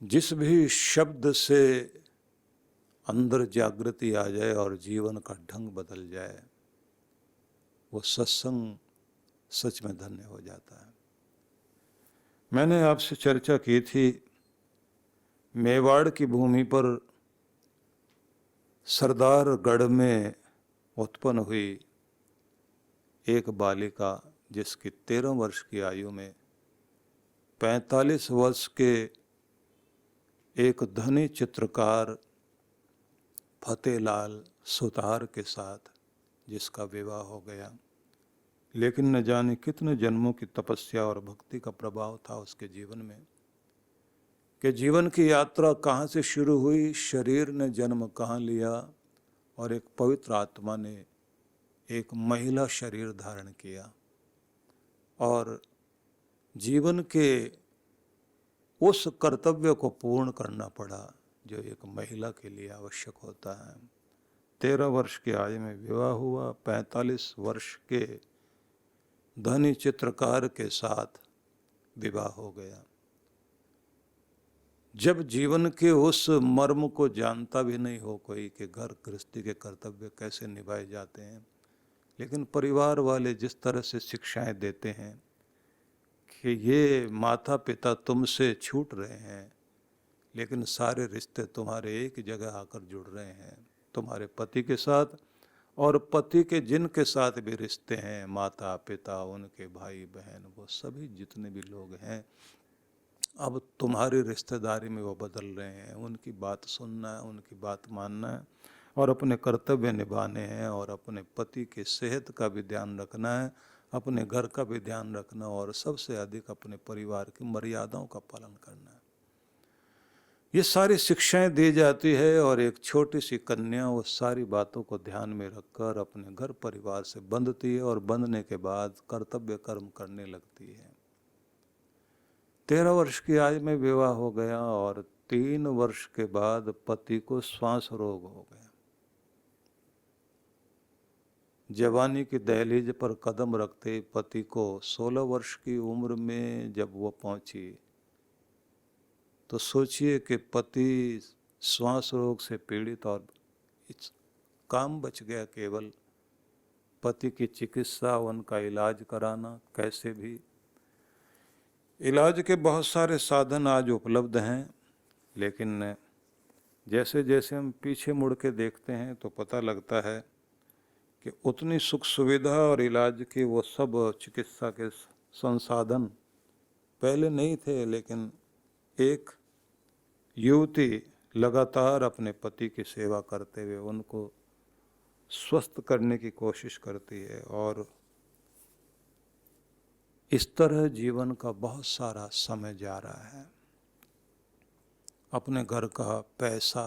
जिस भी शब्द से अंदर जागृति आ जाए और जीवन का ढंग बदल जाए, वो सत्संग सच में धन्य हो जाता है। मैंने आपसे चर्चा की थी, मेवाड़ की भूमि पर सरदारगढ़ में उत्पन्न हुई एक बालिका, जिसकी 13 वर्ष की आयु में 45 वर्ष के एक धनी चित्रकार फतेहलाल सुतार के साथ जिसका विवाह हो गया। लेकिन न जाने कितने जन्मों की तपस्या और भक्ति का प्रभाव था उसके जीवन में, कि जीवन की यात्रा कहाँ से शुरू हुई, शरीर ने जन्म कहाँ लिया और एक पवित्र आत्मा ने एक महिला शरीर धारण किया और जीवन के उस कर्तव्य को पूर्ण करना पड़ा जो एक महिला के लिए आवश्यक होता है। 13 वर्ष की आयु में विवाह हुआ, 45 वर्ष के धनी चित्रकार के साथ विवाह हो गया। जब जीवन के उस मर्म को जानता भी नहीं हो कोई कि घर गृहस्थी के कर्तव्य कैसे निभाए जाते हैं, लेकिन परिवार वाले जिस तरह से शिक्षाएं देते हैं कि ये माता पिता तुमसे छूट रहे हैं, लेकिन सारे रिश्ते तुम्हारे एक जगह आकर जुड़ रहे हैं, तुम्हारे पति के साथ और पति के जिनके साथ भी रिश्ते हैं, माता पिता, उनके भाई बहन, वो सभी जितने भी लोग हैं, अब तुम्हारी रिश्तेदारी में वो बदल रहे हैं। उनकी बात सुनना है, उनकी बात मानना है और अपने कर्तव्य निभाने हैं और अपने पति की सेहत का भी ध्यान रखना है, अपने घर का भी ध्यान रखना और सबसे अधिक अपने परिवार की मर्यादाओं का पालन करना है। ये सारी शिक्षाएं दी जाती है और एक छोटी सी कन्या उस सारी बातों को ध्यान में रखकर अपने घर परिवार से बंधती है और बंधने के बाद कर्तव्य कर्म करने लगती है। 13 वर्ष की आयु में विवाह हो गया और 3 वर्ष के बाद पति को श्वास रोग हो गया। जवानी की दहलीज पर कदम रखते पति को 16 वर्ष की उम्र में जब वो पहुंची, तो सोचिए कि पति श्वास रोग से पीड़ित और काम बच गया केवल पति की चिकित्सा, उनका इलाज कराना। कैसे भी इलाज के बहुत सारे साधन आज उपलब्ध हैं, लेकिन जैसे जैसे हम पीछे मुड़ के देखते हैं तो पता लगता है कि उतनी सुख सुविधा और इलाज के वो सब चिकित्सा के संसाधन पहले नहीं थे। लेकिन एक युवती लगातार अपने पति की सेवा करते हुए उनको स्वस्थ करने की कोशिश करती है और इस तरह जीवन का बहुत सारा समय जा रहा है। अपने घर का पैसा,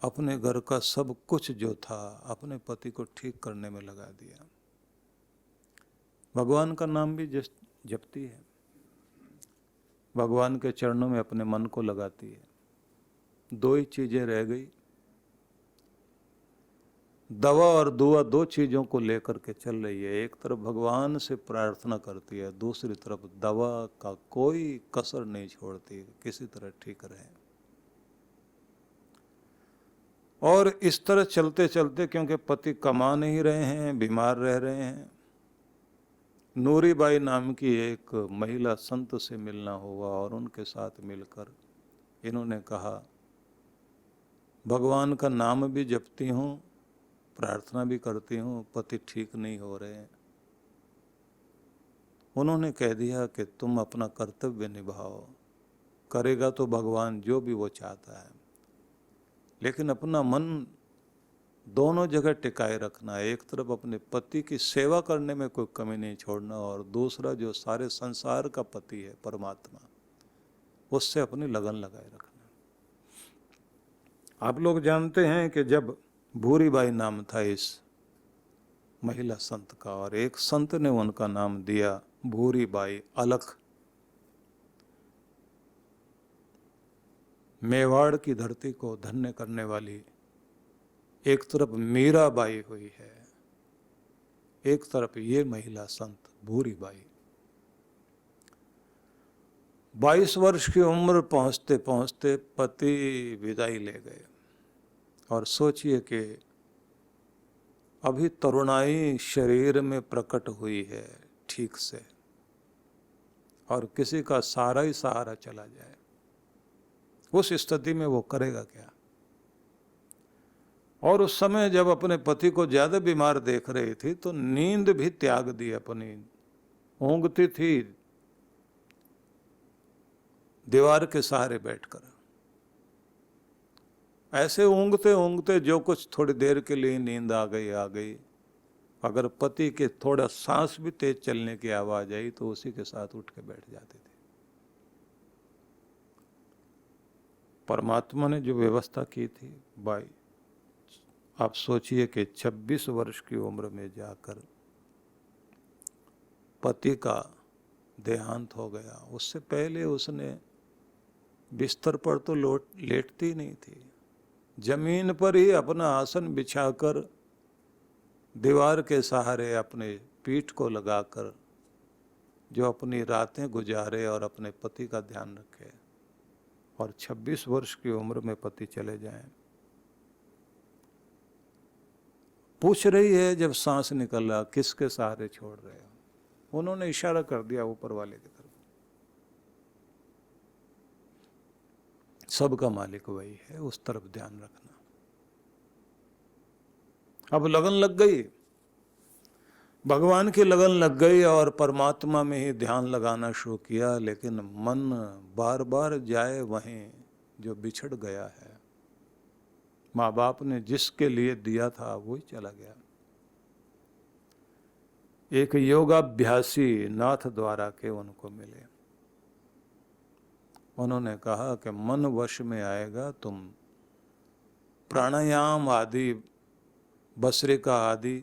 अपने घर का सब कुछ जो था, अपने पति को ठीक करने में लगा दिया। भगवान का नाम भी जपती है, भगवान के चरणों में अपने मन को लगाती है। 2 ही चीजें रह गई, दवा और दुआ, 2 चीजों को लेकर के चल रही है। एक तरफ भगवान से प्रार्थना करती है, दूसरी तरफ दवा का कोई कसर नहीं छोड़ती, किसी तरह ठीक रहे। और इस तरह चलते चलते, क्योंकि पति कमा नहीं रहे हैं, बीमार रह रहे हैं, नूरीबाई नाम की एक महिला संत से मिलना हुआ और उनके साथ मिलकर इन्होंने कहा, भगवान का नाम भी जपती हूँ, प्रार्थना भी करती हूँ, पति ठीक नहीं हो रहे हैं। उन्होंने कह दिया कि तुम अपना कर्तव्य निभाओ, करेगा तो भगवान जो भी वो चाहता है, लेकिन अपना मन दोनों जगह टिकाए रखना। एक तरफ अपने पति की सेवा करने में कोई कमी नहीं छोड़ना और दूसरा जो सारे संसार का पति है परमात्मा, उससे अपनी लगन लगाए रखना। आप लोग जानते हैं कि जब भूरीबाई नाम था इस महिला संत का और एक संत ने उनका नाम दिया भूरीबाई अलख। मेवाड़ की धरती को धन्य करने वाली एक तरफ मीराबाई हुई है, एक तरफ ये महिला संत भूरीबाई। 22 वर्ष की उम्र पहुंचते पहुंचते पति विदाई ले गए। और सोचिए कि अभी तरुणाई शरीर में प्रकट हुई है ठीक से, और किसी का सारा ही सहारा चला जाए, उस स्थिति में वो करेगा क्या। और उस समय जब अपने पति को ज्यादा बीमार देख रही थी तो नींद भी त्याग दी अपनी। ऊँघती थी दीवार के सहारे बैठकर। ऐसे ऊँघते ऊँघते जो कुछ थोड़ी देर के लिए नींद आ गई। अगर पति के थोड़ा सांस भी तेज चलने की आवाज आई तो उसी के साथ उठ के बैठ जाते थे। परमात्मा ने जो व्यवस्था की थी भाई, आप सोचिए कि 26 वर्ष की उम्र में जाकर पति का देहांत हो गया। उससे पहले उसने बिस्तर पर तो लेटती नहीं थी, जमीन पर ही अपना आसन बिछाकर दीवार के सहारे अपने पीठ को लगाकर जो अपनी रातें गुजारे और अपने पति का ध्यान रखे। और 26 वर्ष की उम्र में पति चले जाएं। पूछ रही है जब सांस निकल रहा, किसके सहारे छोड़ रहे हो। उन्होंने इशारा कर दिया ऊपर वाले की तरफ। सबका मालिक वही है, उस तरफ ध्यान रखना। अब लगन लग गई, भगवान की लगन लग गई और परमात्मा में ही ध्यान लगाना शुरू किया। लेकिन मन बार बार जाए वहीं जो बिछड़ गया है। माँ बाप ने जिसके लिए दिया था वही चला गया। एक योगाभ्यासी नाथ द्वारा के उनको मिले। उन्होंने कहा कि मन वश में आएगा, तुम प्राणायाम आदि, भस्त्रिका आदि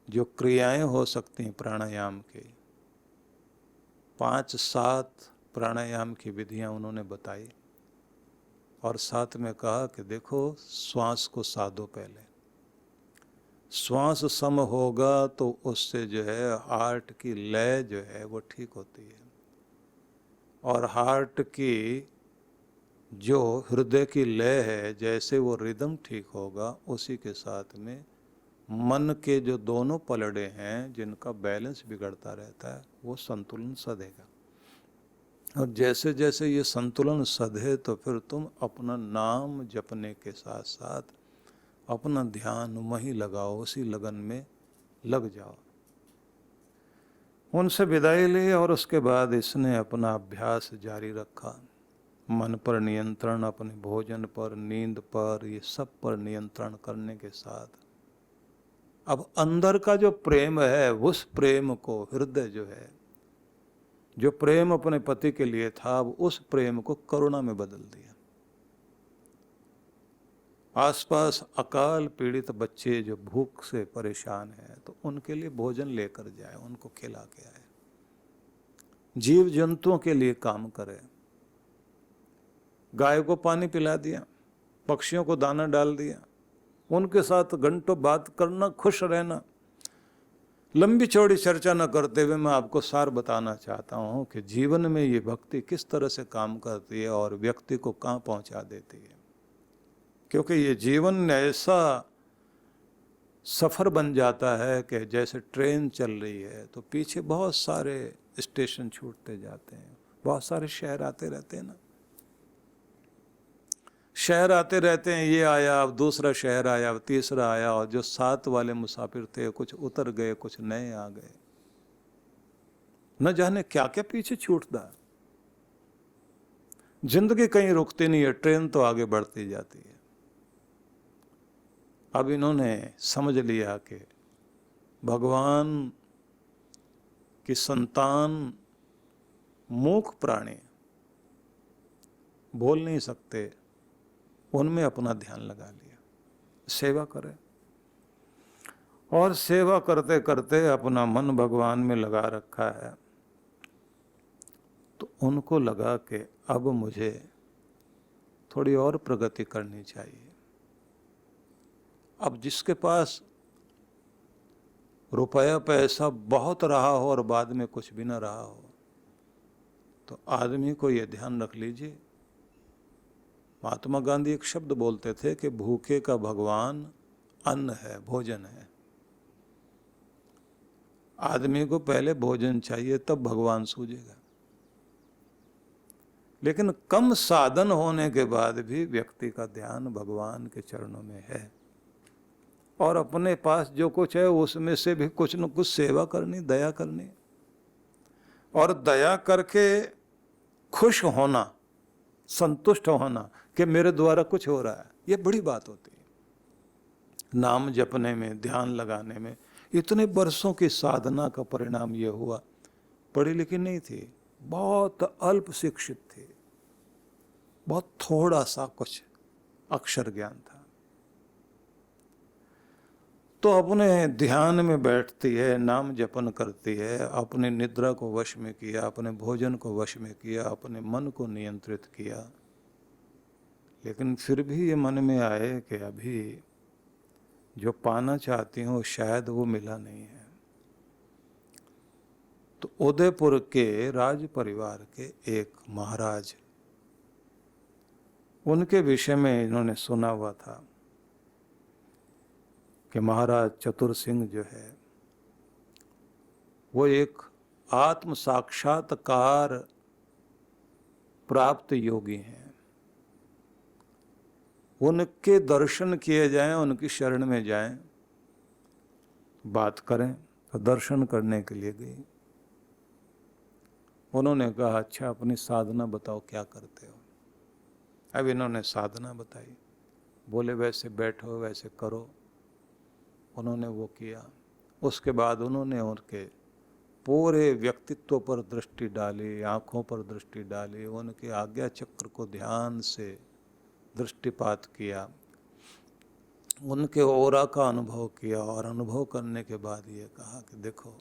जो क्रियाएं हो सकती हैं प्राणायाम की, 5-7 प्राणायाम की विधियां उन्होंने बताई। और साथ में कहा कि देखो श्वास को साधो, पहले श्वास सम होगा तो उससे जो है हार्ट की लय जो है वो ठीक होती है। और हार्ट की जो हृदय की लय है, जैसे वो रिदम ठीक होगा, उसी के साथ में मन के जो दोनों पलड़े हैं जिनका बैलेंस बिगड़ता रहता है वो संतुलन सधेगा। और जैसे जैसे ये संतुलन सधे तो फिर तुम अपना नाम जपने के साथ साथ अपना ध्यान वहीं लगाओ, उसी लगन में लग जाओ। उनसे विदाई ली और उसके बाद इसने अपना अभ्यास जारी रखा। मन पर नियंत्रण, अपने भोजन पर, नींद पर, ये सब पर नियंत्रण करने के साथ अब अंदर का जो प्रेम है, उस प्रेम को, हृदय जो है, जो प्रेम अपने पति के लिए था, अब उस प्रेम को करुणा में बदल दिया। आसपास अकाल पीड़ित बच्चे जो भूख से परेशान हैं तो उनके लिए भोजन लेकर जाए, उनको खिला के आए। जीव जंतुओं के लिए काम करे, गाय को पानी पिला दिया, पक्षियों को दाना डाल दिया, उनके साथ घंटों बात करना, खुश रहना। लंबी चौड़ी चर्चा न करते हुए मैं आपको सार बताना चाहता हूँ कि जीवन में ये भक्ति किस तरह से काम करती है और व्यक्ति को कहाँ पहुँचा देती है। क्योंकि ये जीवन ऐसा सफ़र बन जाता है कि जैसे ट्रेन चल रही है तो पीछे बहुत सारे स्टेशन छूटते जाते हैं, बहुत सारे शहर आते रहते हैं ना, शहर आते रहते हैं। ये आया, अब दूसरा शहर आया, अब तीसरा आया, और जो 7 वाले मुसाफिर थे कुछ उतर गए, कुछ नए आ गए। न जाने क्या क्या पीछे छूटता। जिंदगी कहीं रुकती नहीं है, ट्रेन तो आगे बढ़ती जाती है। अब इन्होंने समझ लिया कि भगवान की संतान मूक प्राणी, बोल नहीं सकते, उनमें अपना ध्यान लगा लिया, सेवा करें। और सेवा करते करते अपना मन भगवान में लगा रखा है। तो उनको लगा कि अब मुझे थोड़ी और प्रगति करनी चाहिए। अब जिसके पास रुपया पैसा बहुत रहा हो और बाद में कुछ भी ना रहा हो, तो आदमी को ये ध्यान रख लीजिए, महात्मा गांधी एक शब्द बोलते थे कि भूखे का भगवान अन्न है, भोजन है। आदमी को पहले भोजन चाहिए, तब भगवान सूझेगा। लेकिन कम साधन होने के बाद भी व्यक्ति का ध्यान भगवान के चरणों में है, और अपने पास जो कुछ है उसमें से भी कुछ न कुछ सेवा करनी, दया करनी, और दया करके खुश होना, संतुष्ट होना कि मेरे द्वारा कुछ हो रहा है। ये बड़ी बात होती है। नाम जपने में, ध्यान लगाने में इतने वर्षों की साधना का परिणाम ये हुआ। पढ़ी लिखी नहीं थी, बहुत अल्प शिक्षित थी, बहुत थोड़ा सा कुछ अक्षर ज्ञान था। तो अपने ध्यान में बैठती है, नाम जपन करती है, अपने निद्रा को वश में किया, अपने भोजन को वश में किया, अपने मन को नियंत्रित किया। लेकिन फिर भी ये मन में आए कि अभी जो पाना चाहती हूँ शायद वो मिला नहीं है। तो उदयपुर के राज परिवार के एक महाराज, उनके विषय में इन्होंने सुना हुआ था कि महाराज चतुर सिंह जो है वो एक आत्म साक्षात्कार प्राप्त योगी हैं। उनके दर्शन किए जाएं, उनकी शरण में जाएं, बात करें। तो दर्शन करने के लिए गई। उन्होंने कहा, अच्छा अपनी साधना बताओ, क्या करते हो? अब इन्होंने साधना बताई। बोले वैसे बैठो, वैसे करो। उन्होंने वो किया। उसके बाद उन्होंने उनके पूरे व्यक्तित्व पर दृष्टि डाली, आँखों पर दृष्टि डाली, उनके आज्ञा चक्र को ध्यान से दृष्टिपात किया, उनके ओरा का अनुभव किया, और अनुभव करने के बाद ये कहा कि देखो,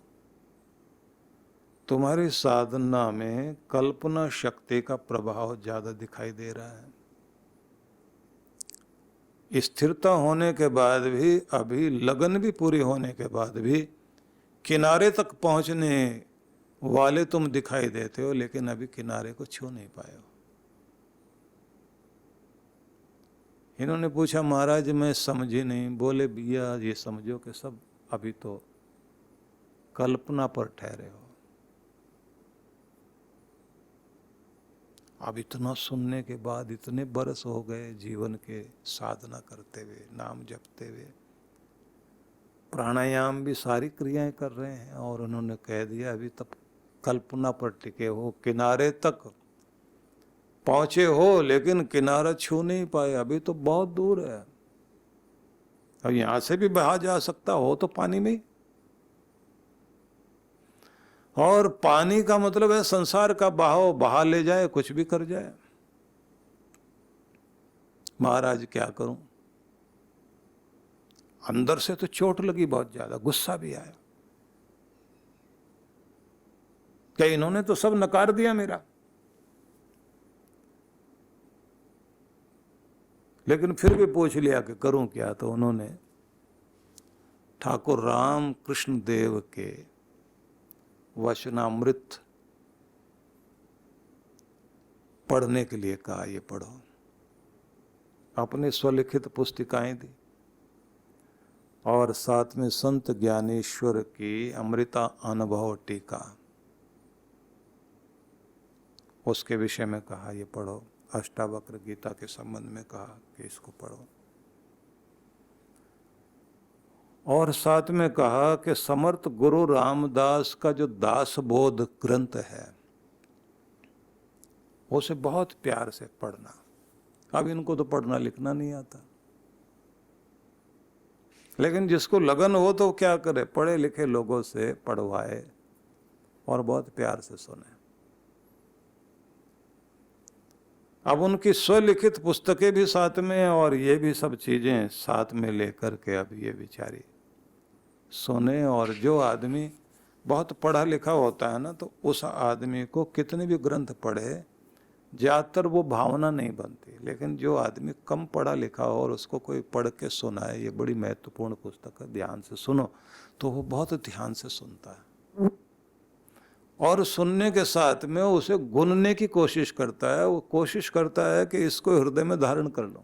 तुम्हारी साधना में कल्पना शक्ति का प्रभाव ज़्यादा दिखाई दे रहा है। स्थिरता होने के बाद भी, अभी लगन भी पूरी होने के बाद भी किनारे तक पहुंचने वाले तुम दिखाई देते हो, लेकिन अभी किनारे को छू नहीं पाए हो। इन्होंने पूछा, महाराज मैं समझी नहीं। बोले भैया ये समझो कि सब अभी तो कल्पना पर ठहरे हो। अब इतना सुनने के बाद इतने बरस हो गए जीवन के साधना करते हुए, नाम जपते हुए, प्राणायाम भी सारी क्रियाएं कर रहे हैं, और उन्होंने कह दिया अभी तक कल्पना पर टिके हो, किनारे तक पहुंचे हो, लेकिन किनारा छू नहीं पाए, अभी तो बहुत दूर है। अब यहां से भी बहा जा सकता हो तो पानी में। और पानी का मतलब है संसार का बहाव, बहा ले जाए, कुछ भी कर जाए। महाराज क्या करूं? अंदर से तो चोट लगी बहुत ज्यादा, गुस्सा भी आया। क्या इन्होंने तो सब नकार दिया मेरा। लेकिन फिर भी पूछ लिया कि करूं क्या। तो उन्होंने ठाकुर राम कृष्ण देव के वचनामृत पढ़ने के लिए कहा, ये पढ़ो। अपने स्वलिखित पुस्तिकाएं दी, और साथ में संत ज्ञानेश्वर की अमृता अनुभव टीका, उसके विषय में कहा ये पढ़ो। अष्टावक्र गीता के संबंध में कहा कि इसको पढ़ो। और साथ में कहा कि समर्थ गुरु रामदास का जो दासबोध ग्रंथ है उसे बहुत प्यार से पढ़ना। अब इनको तो पढ़ना लिखना नहीं आता, लेकिन जिसको लगन हो तो क्या करे, पढ़े लिखे लोगों से पढ़वाए और बहुत प्यार से सुने। अब उनकी स्वलिखित पुस्तकें भी साथ में, और ये भी सब चीजें साथ में लेकर के अब ये बेचारी सुने। और जो आदमी बहुत पढ़ा लिखा होता है ना, तो उस आदमी को कितने भी ग्रंथ पढ़े ज़्यादातर वो भावना नहीं बनती। लेकिन जो आदमी कम पढ़ा लिखा हो और उसको कोई पढ़ के सुनाए, ये बड़ी महत्वपूर्ण पुस्तक है, ध्यान से सुनो, तो वो बहुत ध्यान से सुनता है। और सुनने के साथ में उसे गुनने की कोशिश करता है। वो कोशिश करता है कि इसको हृदय में धारण कर लूं।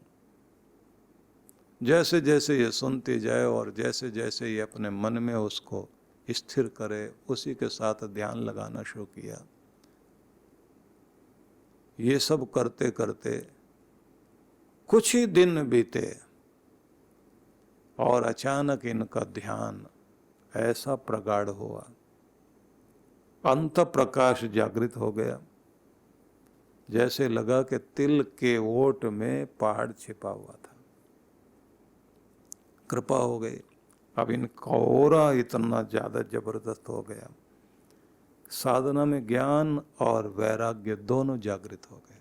जैसे जैसे ये सुनती जाए और जैसे जैसे ये अपने मन में उसको स्थिर करे, उसी के साथ ध्यान लगाना शुरू किया। ये सब करते करते कुछ ही दिन बीते और अचानक इनका ध्यान ऐसा प्रगाढ़ हुआ, अंत प्रकाश जागृत हो गया, जैसे लगा कि तिल के ओट में पहाड़ छिपा हुआ था। कृपा हो गई। अब इनका ओरा इतना ज्यादा जबरदस्त हो गया, साधना में ज्ञान और वैराग्य दोनों जागृत हो गए।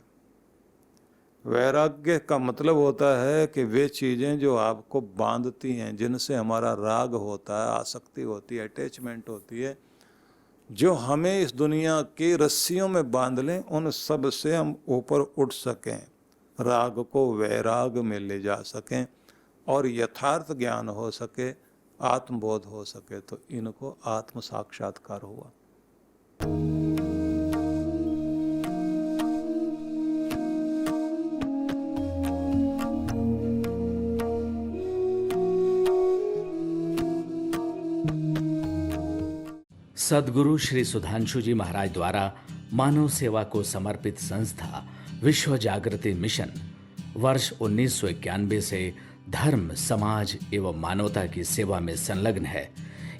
वैराग्य का मतलब होता है कि वे चीजें जो आपको बांधती हैं, जिनसे हमारा राग होता है, आसक्ति होती है, अटैचमेंट होती है, जो हमें इस दुनिया की रस्सियों में बांध लें, उन सब से हम ऊपर उठ सकें, राग को वैराग में ले जा सकें और यथार्थ ज्ञान हो सके, आत्मबोध हो सके। तो इनको आत्म साक्षात्कार हुआ। सद्गुरु श्री सुधांशु जी महाराज द्वारा मानव सेवा को समर्पित संस्था विश्व जागृति मिशन वर्ष 1991 से धर्म, समाज एवं मानवता की सेवा में संलग्न है।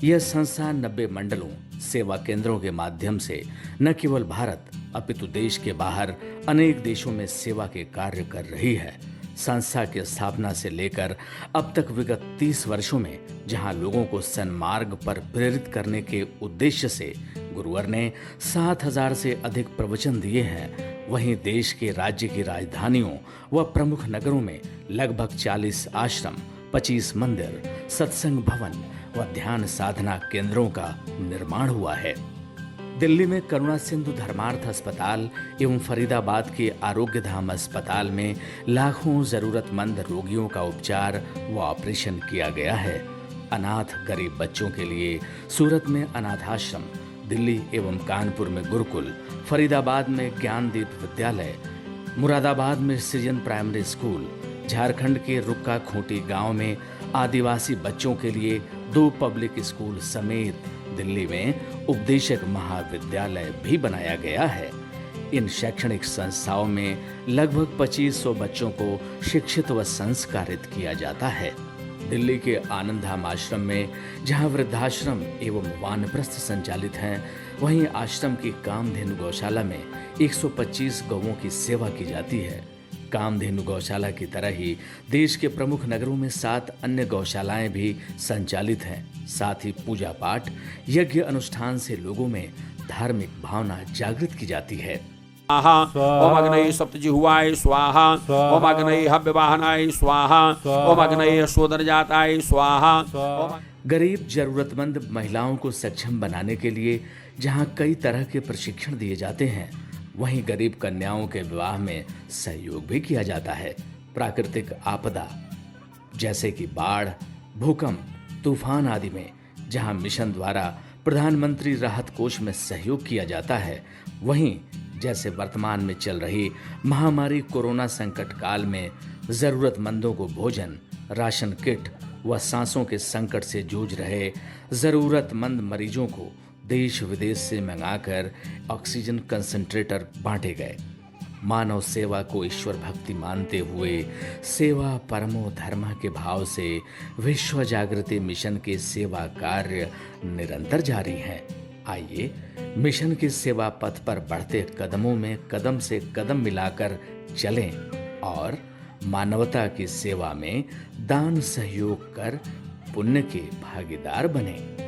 यह संस्था 90 मंडलों, सेवा केंद्रों के माध्यम से न केवल भारत अपितु देश के बाहर अनेक देशों में सेवा के कार्य कर रही है। संस्था की स्थापना से लेकर अब तक विगत 30 वर्षों में जहां लोगों को सन्मार्ग पर प्रेरित करने के उद्देश्य से गुरुवर ने 7000 से अधिक प्रवचन दिए हैं, वहीं देश के राज्य की राजधानियों व प्रमुख नगरों में लगभग 40 आश्रम, 25 मंदिर, सत्संग भवन व ध्यान साधना केंद्रों का निर्माण हुआ है। दिल्ली में करुणा सिंधु धर्मार्थ अस्पताल एवं फरीदाबाद के आरोग्य धाम अस्पताल में लाखों जरूरतमंद रोगियों का उपचार व ऑपरेशन किया गया है। अनाथ गरीब बच्चों के लिए सूरत में अनाथाश्रम, दिल्ली एवं कानपुर में गुरुकुल, फरीदाबाद में ज्ञानदीप विद्यालय, मुरादाबाद में सृजन प्राइमरी स्कूल, झारखंड के रुक्का खूंटी गांव में आदिवासी बच्चों के लिए 2 पब्लिक स्कूल समेत दिल्ली में उपदेशक महाविद्यालय भी बनाया गया है। इन शैक्षणिक संस्थाओं में लगभग 2500 बच्चों को शिक्षित व संस्कारित किया जाता है। दिल्ली के आनंदधाम आश्रम में जहां वृद्धाश्रम एवं वानप्रस्थ संचालित हैं, वहीं आश्रम की कामधेनु गौशाला में 125 गौओं की सेवा की जाती है। कामधेनु गौशाला की तरह ही देश के प्रमुख नगरों में 7 अन्य गौशालाएं भी संचालित हैं। साथ ही पूजा पाठ, यज्ञ अनुष्ठान से लोगों में धार्मिक भावना जागृत की जाती है। ओम अग्नये सप्तजिह्वाय स्वाहा, ओम अग्नये हव्यवाहनाय स्वाहा, ओम अग्नये शोधनजाताय स्वाहा। गरीब जरूरतमंद महिलाओं को सक्षम बनाने के लिए जहां कई तरह के प्रशिक्षण दिए जाते हैं, वहीं गरीब कन्याओं के विवाह में सहयोग भी किया जाता है। प्राकृतिक आपदा जैसे कि बाढ़, भूकंप, तूफान आदि में जहां मिशन द्वारा प्रधानमंत्री राहत कोष में सहयोग किया जाता है, वहीं जैसे वर्तमान में चल रही महामारी कोरोना संकट काल में जरूरतमंदों को भोजन, राशन किट व सांसों के संकट से जूझ रहे जरूरतमंद मरीजों को देश विदेश से मंगाकर ऑक्सीजन कंसंट्रेटर बांटे गए। मानव सेवा को ईश्वर भक्ति मानते हुए सेवा परमो धर्म के भाव से विश्व जागृति मिशन के सेवा कार्य निरंतर जारी हैं। आइए मिशन के सेवा पथ पर बढ़ते कदमों में कदम से कदम मिलाकर चलें और मानवता की सेवा में दान सहयोग कर पुण्य के भागीदार बनें।